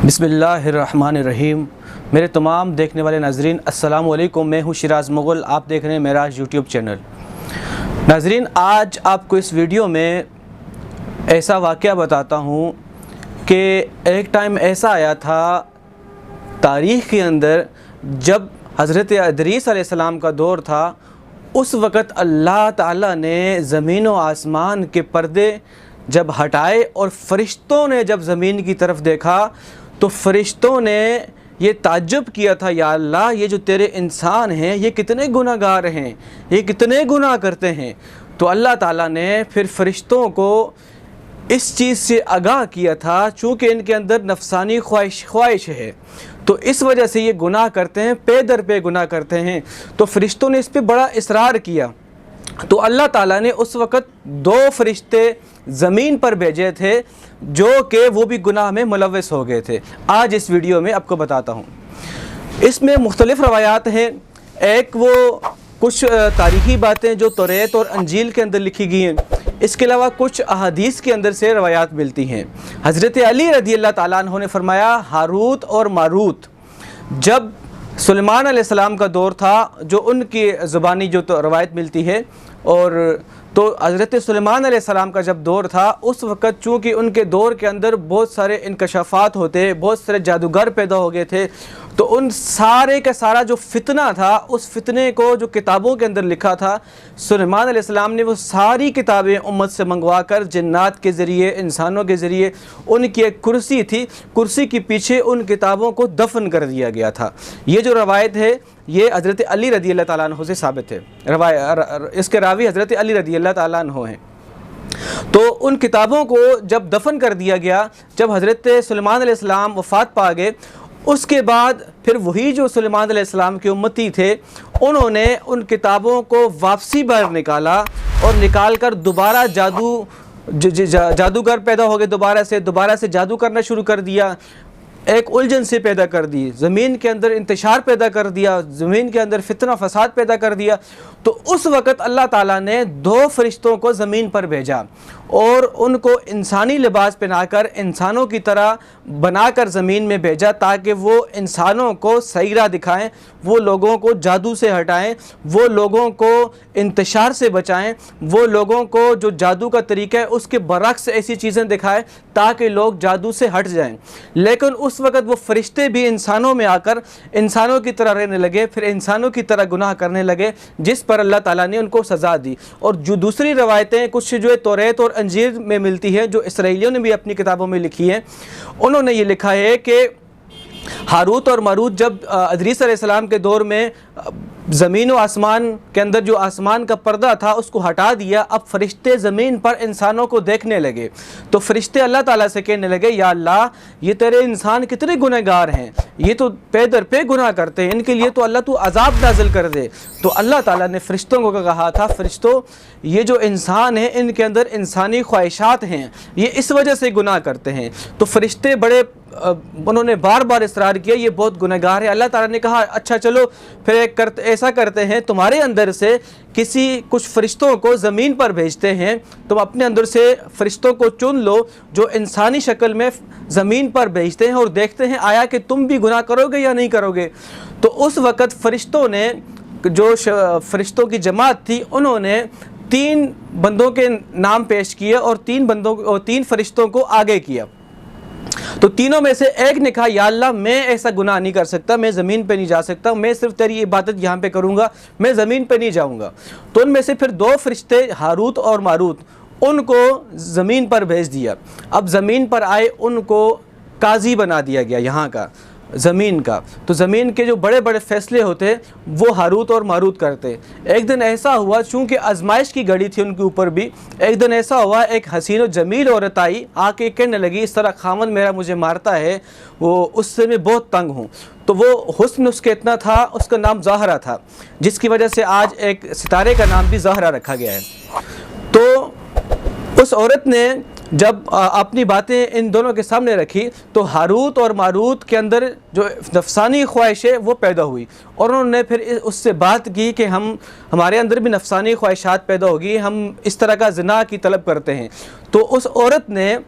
बिस्मिल्लाहिर्रहमानिर्रहीम। मेरे तमाम देखने वाले नाजरीन अस्सलामु अलैकुम। मैं हूँ शिराज मुग़ल, आप देख रहे हैं मेरा यूट्यूब चैनल। नाजरीन, आज आपको इस वीडियो में ऐसा वाक़या बताता हूँ कि एक टाइम ऐसा आया था तारीख़ के अंदर जब हज़रत इदरीस अलैहिस्सलाम का दौर था। उस वक़्त अल्लाह ताला ने ज़मीन व आसमान के पर्दे जब हटाए और फ़रिश्तों ने जब ज़मीन की तरफ देखा तो फ़रिश्तों ने ये ताज्जुब किया था, या अल्लाह, ये जो तेरे इंसान हैं ये कितने गुनाहगार हैं, ये कितने गुनाह करते हैं। तो अल्लाह ताला ने फिर फ़रिश्तों को इस चीज़ से आगाह किया था, चूँकि इनके अंदर नफसानी ख्वाहिश है तो इस वजह से ये गुनाह करते हैं, पे दर पे गुनाह करते हैं। तो फ़रिश्तों ने इस पर बड़ा इसरार किया। तो अल्लाह ताला ने उस वक़्त 2 फ़रिश्ते ज़मीन पर भेजे थे जो कि वो भी गुनाह में मुलव्वस हो गए थे। आज इस वीडियो में आपको बताता हूँ। इसमें मुख्तलिफ़ रवायात हैं। एक वो कुछ तारीख़ी बातें जो तौरात और अंजील के अंदर लिखी गई हैं, इसके अलावा कुछ अहादीस के अंदर से रवायात मिलती हैं। हज़रत अली रज़ियल्लाहु ताला अन्हु ने फरमाया, हारूत और मारूत जब सुलेमान अलैहिस्सलाम का दौर था, जो उनकी ज़ुबानी जो तो रवायत मिलती है, और तो हज़रत सुलेमान अलैहिस्सलाम का जब दौर था उस वक़्त चूँकि उनके दौर के अंदर बहुत सारे इंकशाफात होते, बहुत सारे जादूगर पैदा हो गए थे, तो उन सारे का सारा जो फितना था, उस फितने को जो किताबों के अंदर लिखा था, सुलेमान अलैहिस्सलाम ने वो सारी किताबें उम्मत से मंगवा कर जिन्नात के ज़रिए, इंसानों के ज़रिए, उनकी एक कुर्सी थी, कुर्सी के पीछे उन किताबों को दफन कर दिया गया था। ये जो रवायत है ये हज़रत अली रज़ियल्लाहु ताला अन्हु से साबित है। इसके रावी हज़रत अली रज़ियल्लाहु ताला अन्हु हैं। तो उन किताबों को जब दफन कर दिया गया, जब हज़रत सुलेमान अलैहिस्सलाम वफ़ात पा गए, उसके बाद फिर वही जो सुलेमान अलैहिस्सलाम के उम्मती थे उन्होंने उन किताबों को वापसी बाहर निकाला और निकाल कर दोबारा जादूगर पैदा हो गए, दोबारा से जादू करना शुरू कर दिया, एक उलझन से पैदा कर दी, ज़मीन के अंदर इंतशार पैदा कर दिया, ज़मीन के अंदर फितना फसाद पैदा कर दिया। तो उस वक़्त अल्लाह ताला ने 2 फ़रिश्तों को ज़मीन पर भेजा और उनको इंसानी लिबास पहनाकर इंसानों की तरह बनाकर ज़मीन में भेजा, ताकि वो इंसानों को सही राह दिखाएँ, वो लोगों को जादू से हटाएँ, वो लोगों को इंतशार से बचाएँ, वो लोगों को जो जादू का तरीका है उसके बरक्स ऐसी चीज़ें दिखाएँ ताकि लोग जादू से हट जाएँ। लेकिन उस वक़्त वो फ़रिश्ते भी इंसानों में आकर इंसानों की तरह रहने लगे, फिर इंसानों की तरह गुनाह करने लगे, जिस पर अल्लाह ताला ने उनको सज़ा दी। और जो दूसरी रवायतें कुछ जो है तौरात और अंजील में मिलती है, जो इसराइलियों ने भी अपनी किताबों में लिखी है, उन्होंने ये लिखा है कि हारूत और मारूत जब इदरीस अलैहिस्सलाम के दौर में ज़मीन व आसमान के अंदर जो आसमान का पर्दा था उसको हटा दिया, अब फ़रिश्ते ज़मीन पर इंसानों को देखने लगे। तो फ़रिश्ते अल्लाह ताला से कहने लगे, या अल्लाह, ये तेरे इंसान कितने गुनहगार हैं, ये तो पे दर पे गुनाह करते हैं, इनके लिए तो अल्लाह तू अज़ाब नाज़िल कर दे। तो अल्लाह ताला ने फ़रिश्तों को कहा था, फ़रिश्तों, ये जो इंसान हैं इनके अंदर इंसानी ख्वाहिशात हैं, ये इस वजह से गुनाह करते हैं। तो फ़रिश्ते बड़े उन्होंने बार बार इसरार किया, ये बहुत गुनहगार है। अल्लाह ताला ने कहा, अच्छा चलो फिर ऐसा करते हैं, तुम्हारे अंदर से कुछ फ़रिश्तों को ज़मीन पर भेजते हैं, तुम अपने अंदर से फ़रिश्तों को चुन लो जो इंसानी शक्ल में ज़मीन पर भेजते हैं, और देखते हैं आया कि तुम भी गुनाह करोगे या नहीं करोगे। तो उस वक़्त फ़रिश्तों ने, जो फ़रिश्तों की जमात थी, उन्होंने 3 बंदों के नाम पेश किए और 3 फ़रिश्तों को आगे किया। तो तीनों में से एक ने कहा, या अल्लाह, मैं ऐसा गुनाह नहीं कर सकता, मैं ज़मीन पे नहीं जा सकता, मैं सिर्फ तेरी इबादत यहाँ पे करूँगा, मैं ज़मीन पे नहीं जाऊँगा। तो उनमें से फिर 2 फ़रिश्ते हारूत और मारूत, उनको ज़मीन पर भेज दिया। अब ज़मीन पर आए, उनको काजी बना दिया गया यहाँ का, ज़मीन का। तो ज़मीन के जो बड़े बड़े फ़ैसले होते वो हारूत और मारूत करते। एक दिन ऐसा हुआ, चूँकि आजमाइश की घड़ी थी उनके ऊपर भी, एक दिन ऐसा हुआ, एक हसीन और जमील औरत आई, आके कहने लगी, इस तरह खामन मेरा मुझे मारता है, वो उससे मैं बहुत तंग हूँ। तो वो हुस्न उसके इतना था, उसका नाम ज़हरा था, जिसकी वजह से आज एक सितारे का नाम भी ज़हरा रखा गया है। तो उस औरत ने जब अपनी बातें इन दोनों के सामने रखी तो हारूत और मारूत के अंदर जो नफसानी ख्वाहिश है वो पैदा हुई, और उन्होंने फिर उससे बात की कि हमारे अंदर भी नफसानी ख्वाहिशात पैदा होगी, हम इस तरह का ज़िना की तलब करते हैं। तो उस औरत ने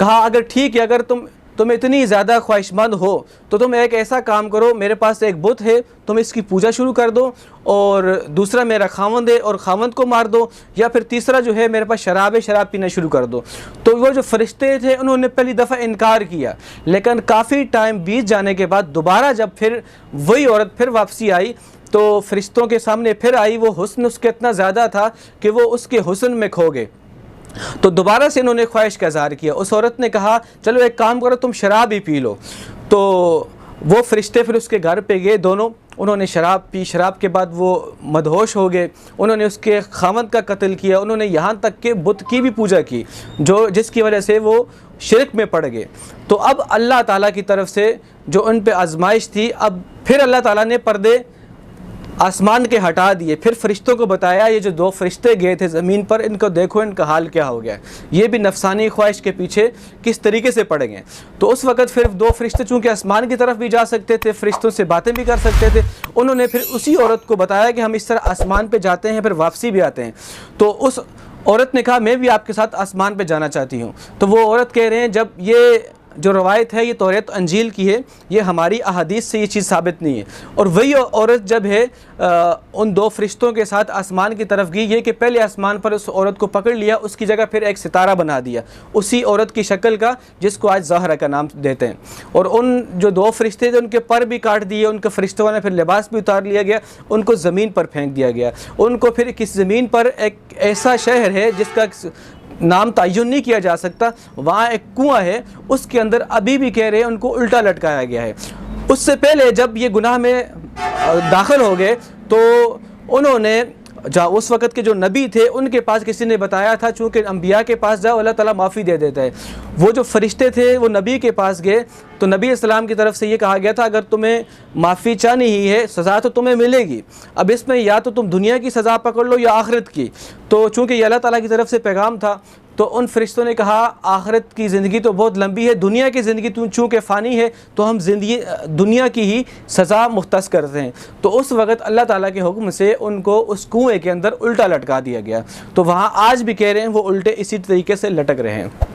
कहा, अगर ठीक है, अगर तुम तुम इतनी ज़्यादा ख्वाहिशमंद हो तो तुम एक ऐसा काम करो, मेरे पास एक बुत है, तुम इसकी पूजा शुरू कर दो, और दूसरा मेरा खावंद है और खावंद को मार दो, या फिर तीसरा जो है मेरे पास शराब है, शराब पीना शुरू कर दो। तो वो जो फरिश्ते थे उन्होंने पहली दफ़ा इनकार किया, लेकिन काफ़ी टाइम बीत जाने के बाद दोबारा जब फिर वही औरत फिर वापसी आई तो फरिश्तों के सामने फिर आई। वो हुस्न उसके इतना ज़्यादा था कि वो उसके हुस्न में खो गए। तो दोबारा से इन्होंने ख्वाहिश का इज़हार किया। उस औरत ने कहा चलो एक काम करो, तुम शराब ही पी लो। तो वो फरिश्ते फिर उसके घर पे गए दोनों, उन्होंने शराब पी। शराब के बाद वो मदहोश हो गए, उन्होंने उसके खामद का कत्ल किया, उन्होंने यहाँ तक कि बुत की भी पूजा की, जो जिसकी वजह से वो शिरक में पड़ गए। तो अब अल्लाह ताला की तरफ से जो उन पे आजमाइश थी, अब फिर अल्लाह ताला ने पर्दे आसमान के हटा दिए। फिर फरिश्तों को बताया ये जो दो फरिश्ते गए थे ज़मीन पर, इनको देखो इनका हाल क्या हो गया, ये भी नफसानी ख्वाहिश के पीछे किस तरीके से पड़ गए। तो उस वक़्त फिर दो फरिश्ते चूँकि आसमान की तरफ भी जा सकते थे, फरिश्तों से बातें भी कर सकते थे, उन्होंने फिर उसी औरत को बताया कि हम इस तरह आसमान पर जाते हैं फिर वापसी भी आते हैं। तो उस औरत ने कहा मैं भी आपके साथ आसमान पर जाना चाहती हूँ। तो वो औरत कह रहे हैं जब ये जो रवायत है ये तौरात अंजील की है, ये हमारी अहादीस से ये चीज़ साबित नहीं है। और वही औरत जब है उन दो फरिश्तों के साथ आसमान की तरफ गई, ये कि पहले आसमान पर उस औरत को पकड़ लिया, उसकी जगह फिर एक सितारा बना दिया उसी औरत की शक्ल का, जिसको आज ज़हरा का नाम देते हैं। और उन जो दो फरिश्ते थे उनके पर भी काट दिए, उनके फरिश्तों ने फिर लिबास भी उतार लिया गया, उनको ज़मीन पर फेंक दिया गया। उनको फिर किस ज़मीन पर एक ऐसा शहर है जिसका नाम तय्युन नहीं किया जा सकता, वहाँ एक कुआं है, उसके अंदर अभी भी कह रहे हैं उनको उल्टा लटकाया गया है। उससे पहले जब ये गुनाह में दाखिल हो गए तो उन्होंने उस वक़्त के जो नबी थे उनके पास किसी ने बताया था, चूँकि अम्बिया के पास जाओ अल्लाह ताला माफ़ी दे देता है। वो जो फरिश्ते थे वो नबी के पास गए तो नबी अस्सलाम की तरफ से ये कहा गया था अगर तुम्हें माफ़ी चाहनी ही है, सज़ा तो तुम्हें मिलेगी। अब इसमें या तो तुम दुनिया की सज़ा पकड़ लो या आखिरत की। तो चूँकि ये अल्लाह ताला की तरफ से पैगाम था तो उन फरिश्तों ने कहा आखिरत की ज़िंदगी तो बहुत लंबी है, दुनिया की ज़िंदगी चूँकि फ़ानी है तो हम ज़िंदगी दुनिया की ही सज़ा मुख्तस करते हैं। तो उस वक़्त अल्लाह ताला के हुक्म से उनको उस कुएँ के अंदर उल्टा लटका दिया गया। तो वहाँ आज भी कह रहे हैं वो उल्टे इसी तरीके से लटक रहे हैं।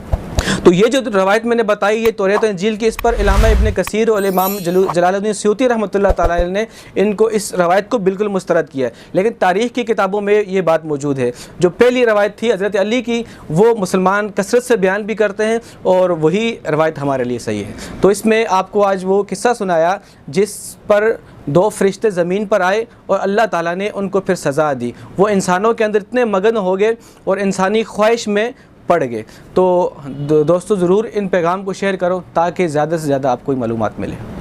तो ये जो रवायत मैंने बताई ये तौरात अंजील की, इस पर इलामा इब्न कसीर और इमाम जलालुद्दीन सयूती रहमतुल्लाह ताला अलैह ने इनको इस रवायत को बिल्कुल मुस्तरद किया है। लेकिन तारीख़ की किताबों में ये बात मौजूद है। जो पहली रवायत थी हज़रत अली की, वो मुसलमान कसरत से बयान भी करते हैं और वही रवायत हमारे लिए सही है। तो इसमें आपको आज वो किस्सा सुनाया जिस पर दो फरिश्ते ज़मीन पर आए और अल्लाह ताला ने उनको फिर सज़ा दी। वो इंसानों के अंदर इतने मगन हो गए और इंसानी ख्वाहिश में पड़ गए। तो दोस्तों ज़रूर इन पैगाम को शेयर करो ताकि ज़्यादा से ज़्यादा आपको मालूमात मिले।